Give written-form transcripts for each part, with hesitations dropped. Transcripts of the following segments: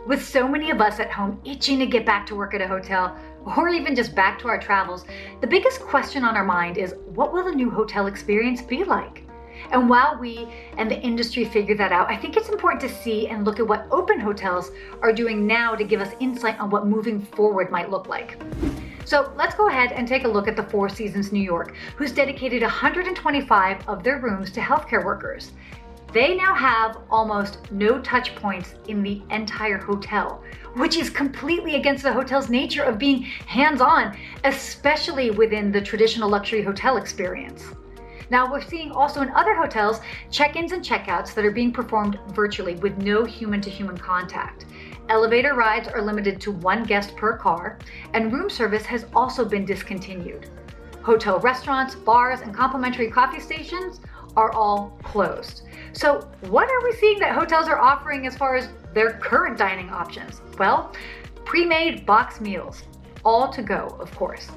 With so many of us at home itching to get back to work at a hotel, or even just back to our travels, the biggest question on our mind is, what will the new hotel experience be like? And while we and the industry figure that out, I think it's important to see and look at what open hotels are doing now to give us insight on what moving forward might look like. So let's go ahead and take a look at the Four Seasons New York, who's dedicated 125 of their rooms to healthcare workers. They now have almost no touch points in the entire hotel, which is completely against the hotel's nature of being hands-on, especially within the traditional luxury hotel experience. Now, we're seeing also in other hotels, check-ins and check-outs that are being performed virtually with no human-to-human contact. Elevator rides are limited to one guest per car, and room service has also been discontinued. Hotel restaurants, bars, and complimentary coffee stations are all closed. So what are we seeing that hotels are offering as far as their current dining options? Well, pre-made box meals, all to go, of course.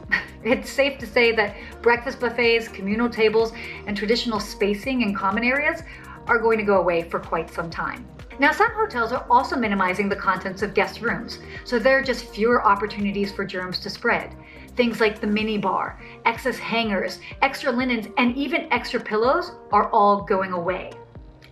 It's safe to say that breakfast buffets, communal tables, and traditional spacing in common areas are going to go away for quite some time. Now, some hotels are also minimizing the contents of guest rooms, so there are just fewer opportunities for germs to spread. Things like the minibar, excess hangers, extra linens, and even extra pillows are all going away.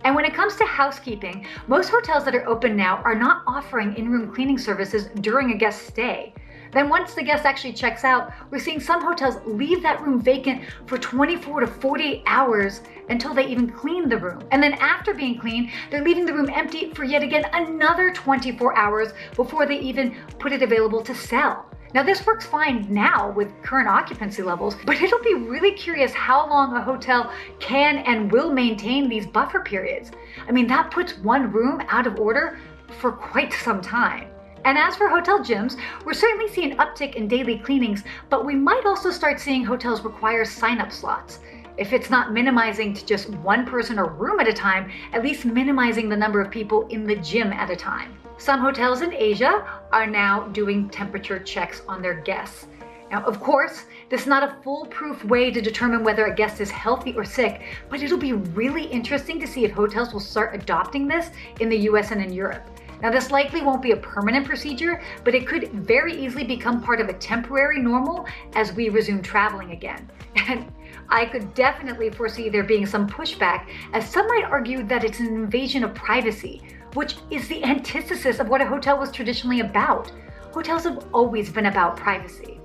And when it comes to housekeeping, most hotels that are open now are not offering in-room cleaning services during a guest stay. Then once the guest actually checks out, we're seeing some hotels leave that room vacant for 24 to 48 hours until they even clean the room. And then after being cleaned, they're leaving the room empty for yet again another 24 hours before they even put it available to sell. Now, this works fine now with current occupancy levels, but it'll be really curious how long a hotel can and will maintain these buffer periods. I mean, that puts one room out of order for quite some time. And as for hotel gyms, we're certainly seeing an uptick in daily cleanings, but we might also start seeing hotels require sign-up slots. If it's not minimizing to just one person or room at a time, at least minimizing the number of people in the gym at a time. Some hotels in Asia are now doing temperature checks on their guests. Now, of course, this is not a foolproof way to determine whether a guest is healthy or sick, but it'll be really interesting to see if hotels will start adopting this in the US and in Europe. Now, this likely won't be a permanent procedure, but it could very easily become part of a temporary normal as we resume traveling again. And I could definitely foresee there being some pushback, as some might argue that it's an invasion of privacy, which is the antithesis of what a hotel was traditionally about. Hotels have always been about privacy.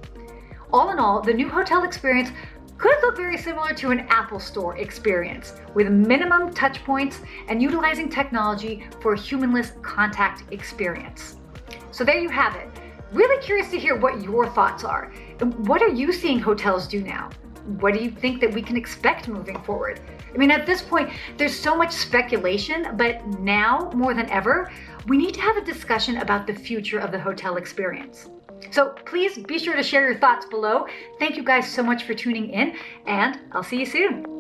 All in all, the new hotel experience could look very similar to an Apple Store experience, with minimum touch points and utilizing technology for a humanless contact experience. So there you have it. Really curious to hear what your thoughts are. What are you seeing hotels do now? What do you think that we can expect moving forward? I mean, at this point, there's so much speculation, but now more than ever, we need to have a discussion about the future of the hotel experience. So please be sure to share your thoughts below. Thank you guys so much for tuning in, and I'll see you soon.